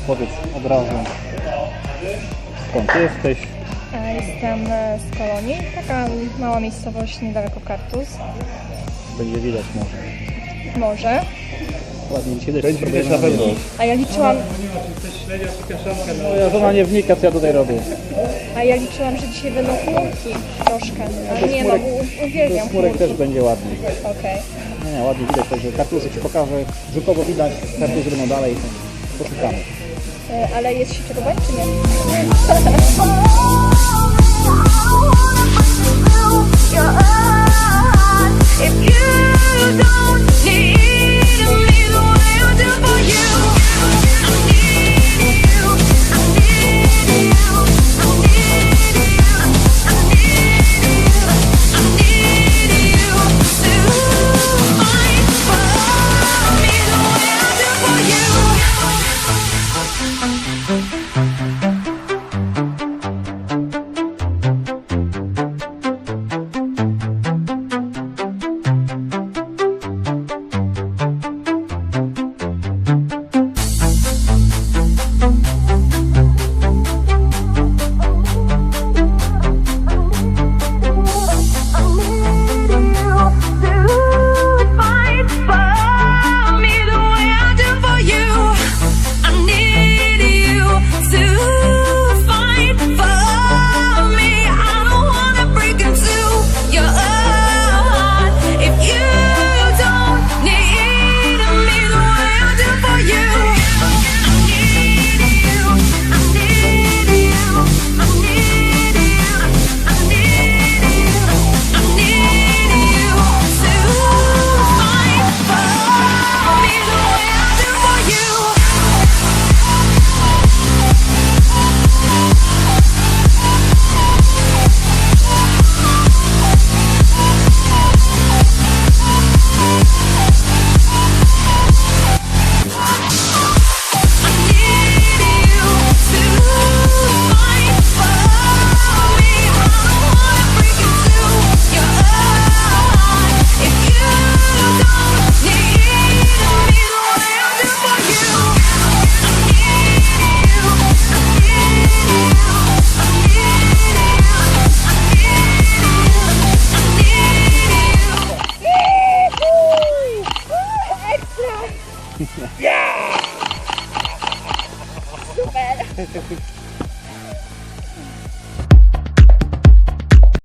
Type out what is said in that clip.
powiedz od razu, skąd jesteś? Jestem z Kolonii, taka mała miejscowość niedaleko Kartuz. Będzie widać może. Może. Ładnie dzisiaj deszcz. Będzie widać na pewno. A ja liczyłam, Moja żona nie wnika, co ja tutaj robię. że dzisiaj będą chmurki troszkę, ale nie no, uwielbiam Chmurek chmurki. też będzie ładnie. Okej. Nie, ładnie widać, także kartuzę Ci pokażę. Rzutowo widać, kartuzy będą dalej. Poszukamy. Ale jest się czego bać, czy nie? Your eyes.